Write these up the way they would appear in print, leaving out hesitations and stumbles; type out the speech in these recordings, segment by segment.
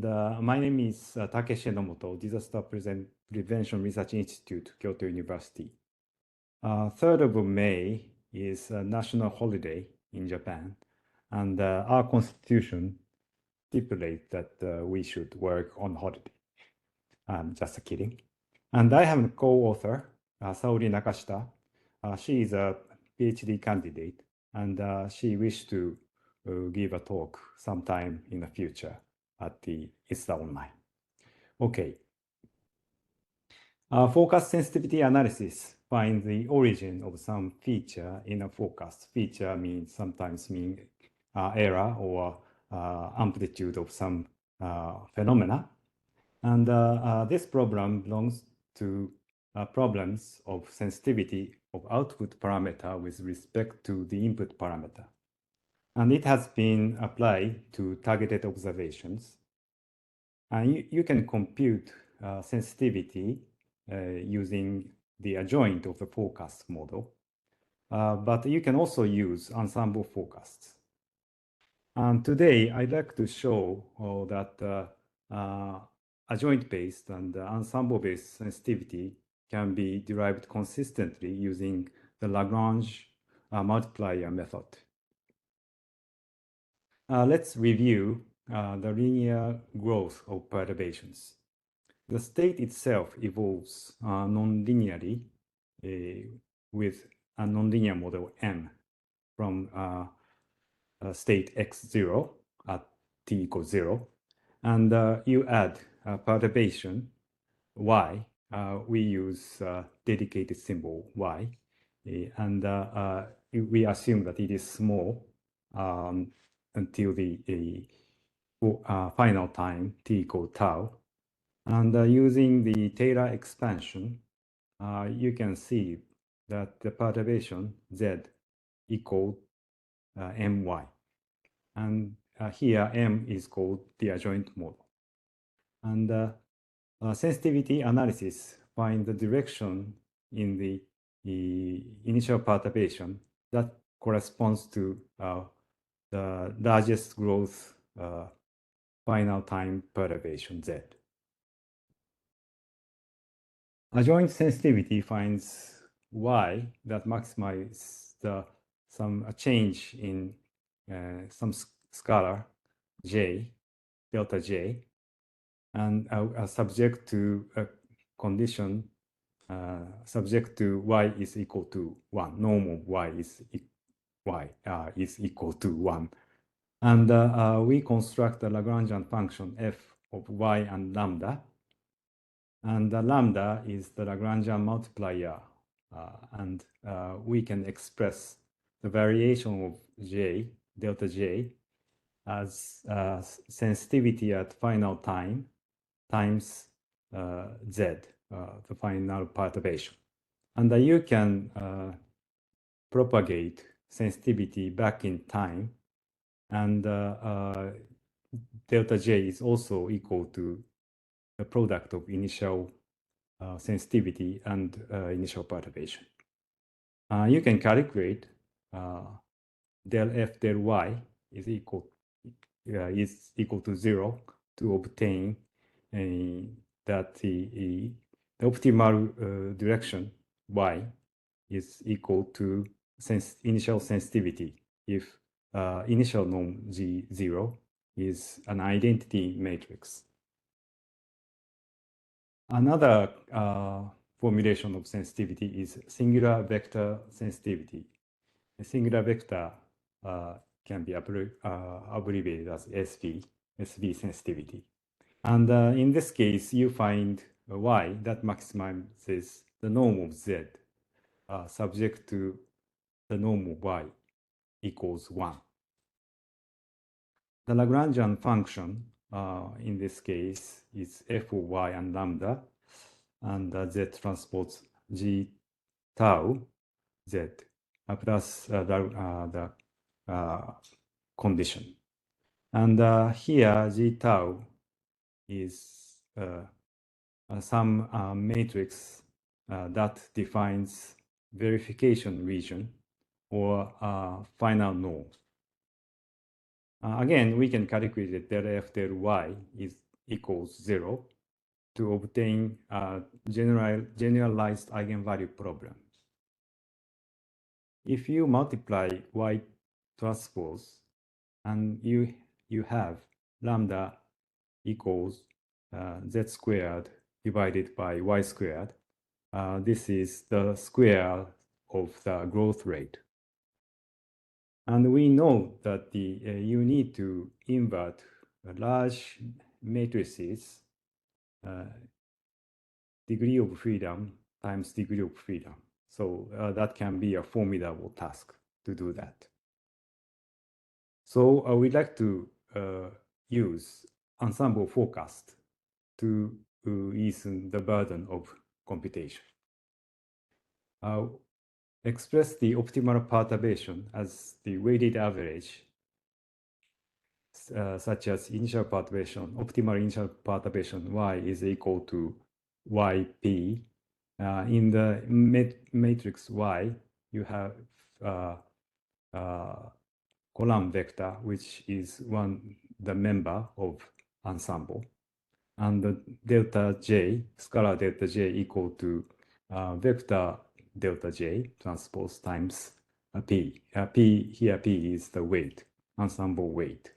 My name is Takeshi Enomoto, Disaster Prevention Research Institute, Kyoto University. 3rd of May is a national holiday in Japan, and our constitution stipulates that we should work on holiday. Just kidding. And I have a co-author, Saori Nakashita. She is a PhD candidate, and she wished to give a talk sometime in the future at the ISDA Online. Okay. Forecast sensitivity analysis finds the origin of some feature in a forecast. Feature means sometimes error or amplitude of some phenomena. And this problem belongs to problems of sensitivity of output parameter with respect to the input parameter. And it has been applied to targeted observations. And you can compute sensitivity using the adjoint of the forecast model. But you can also use ensemble forecasts. And today, I'd like to show that adjoint-based and ensemble-based sensitivity can be derived consistently using the Lagrange multiplier method. Let's review the linear growth of perturbations. The state itself evolves non-linearly with a nonlinear model M from state x0 at t equals 0. And you add a perturbation y. We use dedicated symbol y. And we assume that it is small until the final time t equals tau. And using the Taylor expansion, you can see that the perturbation z equals my. And here m is called the adjoint model. And sensitivity analysis finds the direction in the initial perturbation that corresponds to the largest growth final time perturbation z. Adjoint sensitivity finds y that maximizes some change in some scalar j, delta j, and subject to a condition subject to y is equal to 1. Normal y is equal to 1. And we construct a Lagrangian function f of y and lambda. And the lambda is the Lagrangian multiplier. And we can express the variation of j, delta j, as sensitivity at final time times z, the final perturbation. And you can propagate sensitivity back in time. And delta j is also equal to the product of initial sensitivity and initial perturbation. You can calculate del f del y is equal to 0 to obtain that the optimal direction y is equal to initial sensitivity if initial norm z0 is an identity matrix. Another formulation of sensitivity is singular vector sensitivity. A singular vector can be abbreviated as SV sensitivity. And in this case, you find a y that maximizes the norm of z subject to the norm of y equals 1. The Lagrangian function in this case is f of y and lambda, and z transpose g tau z plus the condition. And here g tau is some matrix that defines verification region or final norm. Again, we can calculate that del f del y is equals 0 to obtain a generalized eigenvalue problem. If you multiply y transpose and you have lambda equals z squared divided by y squared, this is the square of the growth rate. And we know that you need to invert large matrices, degree of freedom times degree of freedom. So that can be a formidable task to do that. So we'd like to use ensemble forecast to ease the burden of computation. Express the optimal perturbation as the weighted average, such as initial perturbation, optimal initial perturbation y is equal to yp. In the matrix Y, you have column vector, which is the member of ensemble, and the delta J, scalar delta J equal to vector delta J transpose times P. Here P is the weight, ensemble weight.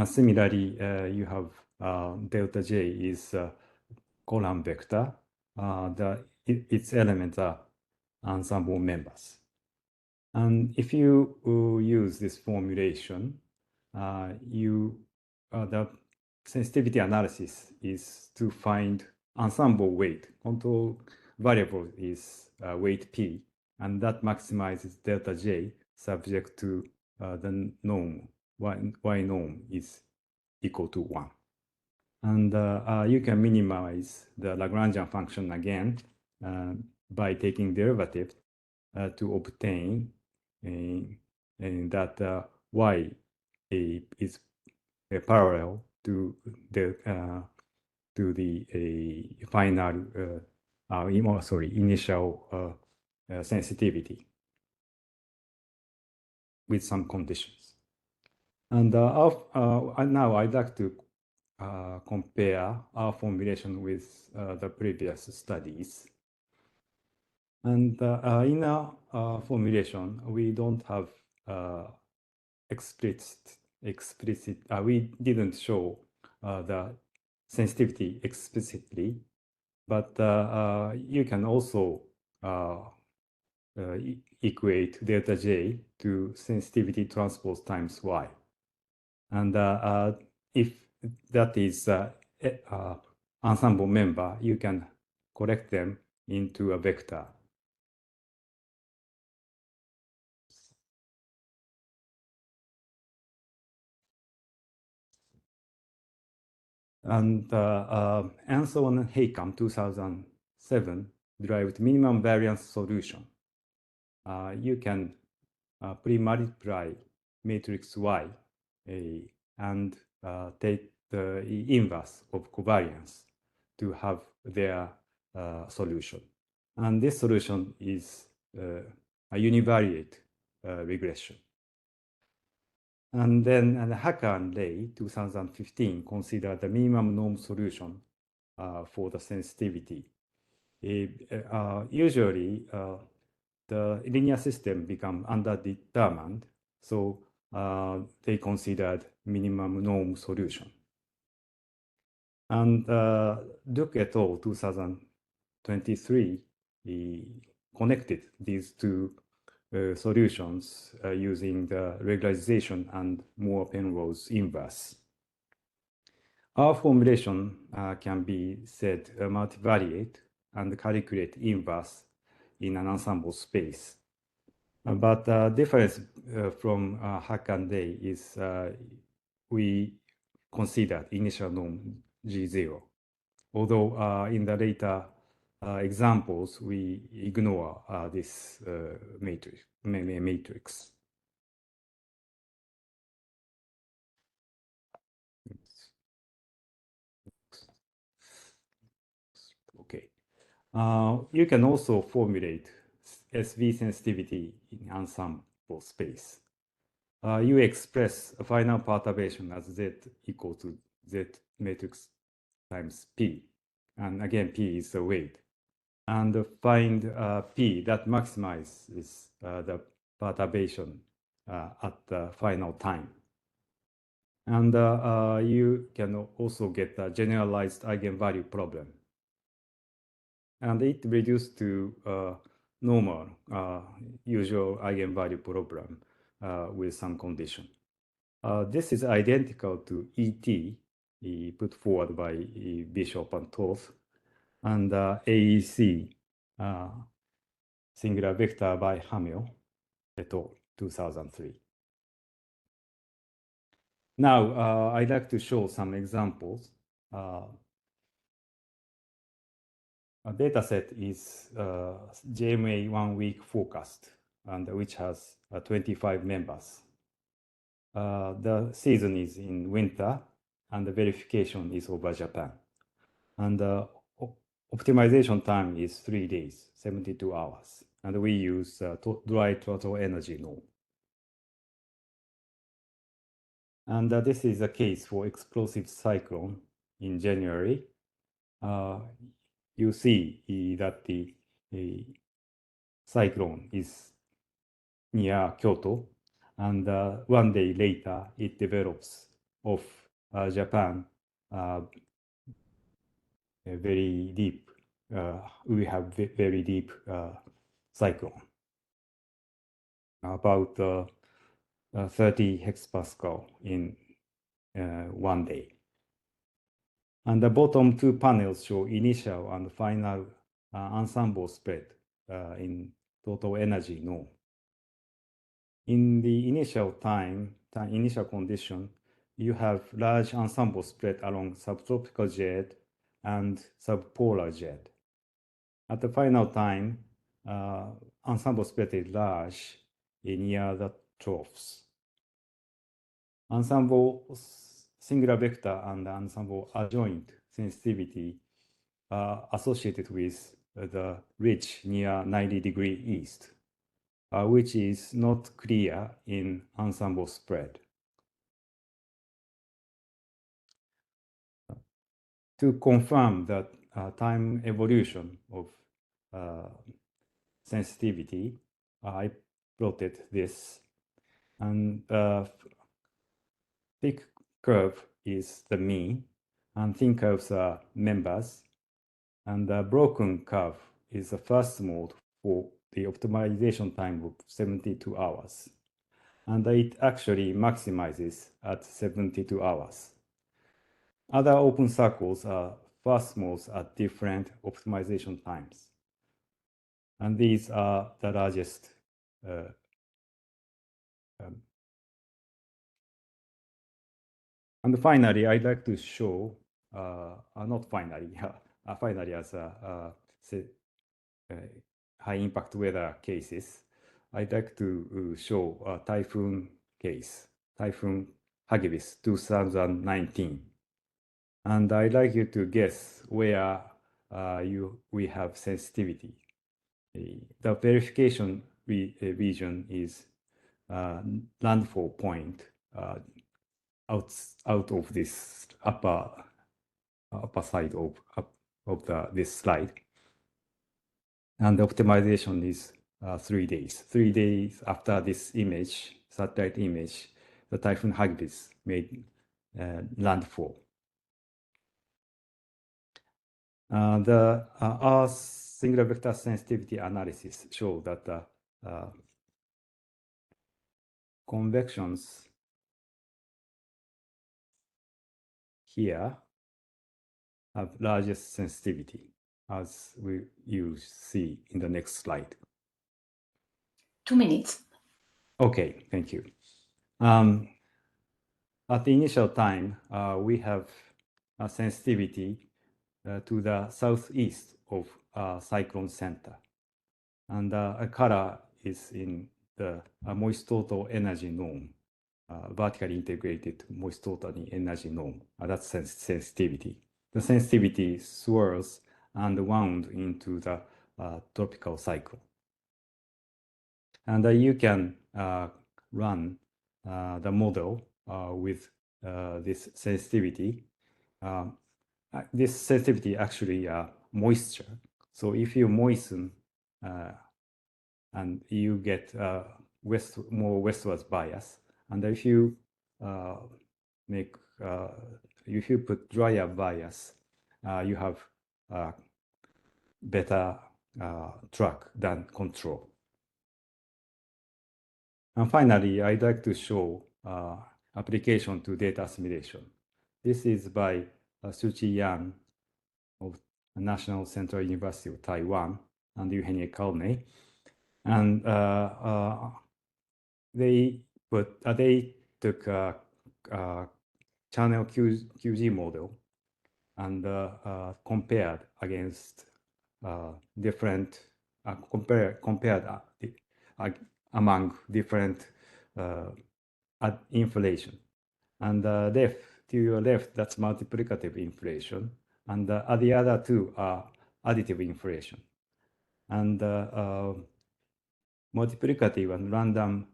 Similarly, you have delta J is column vector. Its elements are ensemble members. And if you use this formulation, the sensitivity analysis is to find ensemble weight. Control variable is weight P, and that maximizes delta J subject to the norm. Y norm is equal to 1. And you can minimize the Lagrangian function again by taking derivative to obtain that y is parallel to the final initial sensitivity with some conditions. And now I'd like to compare our formulation with the previous studies. And in our formulation, we don't have we didn't show the sensitivity explicitly, but you can also equate delta J to sensitivity transpose times Y. And if that is ensemble member, you can correct them into a vector. And Ansel and Haycam 2007 derived minimum variance solution. You can pre-multiply matrix Y and take the inverse of covariance to have their solution. And this solution is a univariate regression. And then Hacker and Lay, 2015, considered the minimum norm solution for the sensitivity. Usually, the linear system become underdetermined, so they considered minimum norm solution. And Duke et al. 2023 connected these two solutions using the regularization and Moore-Penrose inverse. Our formulation can be said multivariate and calculate inverse in an ensemble space. But the difference from Hack and Day is we considered initial norm G0. Although in the later examples, we ignore this matrix. Okay. You can also formulate SV sensitivity in ensemble space. You express a final perturbation as Z equal to Z matrix times P. And again, P is the weight. And find P that maximizes the perturbation at the final time. And you can also get a generalized eigenvalue problem. And it reduced to normal, usual eigenvalue problem with some condition. This is identical to ET put forward by Bishop and Toth, and AEC, singular vector by Hamill et al., 2003. Now, I'd like to show some examples. A data set is JMA 1 week forecast, and which has 25 members. The season is in winter, and the verification is over Japan. And optimization time is 3 days, 72 hours. And we use dry total energy norm. And this is a case for explosive cyclone in January. You see that the cyclone is near Kyoto, and 1 day later it develops off Japan, very deep. We have very deep cyclone, about 30 hectopascal in 1 day. And the bottom two panels show initial and final ensemble spread in total energy norm. In the initial initial condition, you have large ensemble spread along subtropical jet and subpolar jet. At the final time, ensemble spread is large near the troughs. Ensemble singular vector and ensemble adjoint sensitivity are associated with the ridge near 90° east, which is not clear in ensemble spread. To confirm that time evolution of sensitivity, I plotted this, and thick curve is the mean, and thin curves are members, and the broken curve is the first mode for the optimization time of 72 hours. And it actually maximizes at 72 hours. Other open circles are first modes at different optimization times. And these are the largest and finally, I'd like to show, not finally, finally as high impact weather cases, I'd like to show a typhoon case, Typhoon Hagibis 2019. And I'd like you to guess where we have sensitivity. The verification region is landfall point out of this upper side of this slide. And the optimization is 3 days. 3 days after this image, satellite image, the Typhoon Hagibis made landfall. Our singular vector sensitivity analysis show that convections here have largest sensitivity, as you see in the next slide. 2 minutes. Okay, thank you. At the initial time, we have a sensitivity to the southeast of cyclone center. And a color is in the moist total energy norm, vertically integrated moist total energy norm. That's sensitivity. The sensitivity swirls and wound into the tropical cycle. And you can run the model with this sensitivity. this sensitivity actually moisture. So if you moisten and you get more westwards bias, and if you if you put drier bias, you have better track than control. And finally, I'd like to show application to data assimilation. This is by Suchi Yang of National Central University of Taiwan and Eugenie Kalney. And they took a channel QG model and compared against different among different inflation. And left to your left, that's multiplicative inflation, and the other two are additive inflation. And multiplicative and random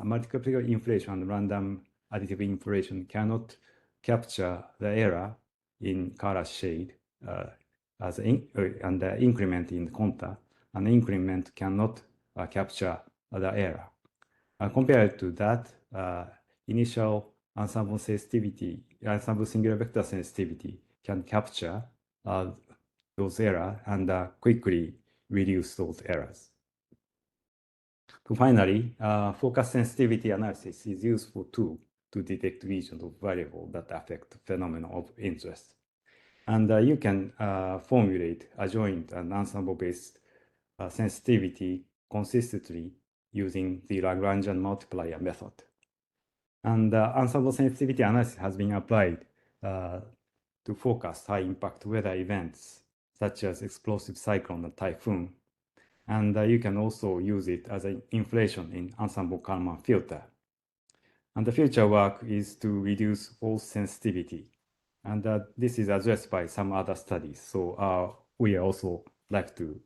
multiplicative inflation and random additive inflation cannot capture the error in color shade and the increment in contour, and the increment cannot capture the error. Compared to that, initial ensemble sensitivity, ensemble singular vector sensitivity can capture those errors and quickly reduce those errors. So finally, focus sensitivity analysis is useful tool to detect regions of variables that affect phenomena of interest. And you can formulate adjoint and ensemble-based sensitivity consistently using the Lagrangian multiplier method. And ensemble sensitivity analysis has been applied to forecast high-impact weather events, such as explosive cyclone and typhoon. And you can also use it as an inflation in ensemble Kalman filter. And the future work is to reduce false sensitivity. And this is addressed by some other studies. So we also like to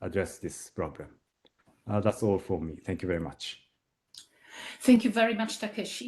address this problem. That's all for me. Thank you very much. Thank you very much, Takeshi.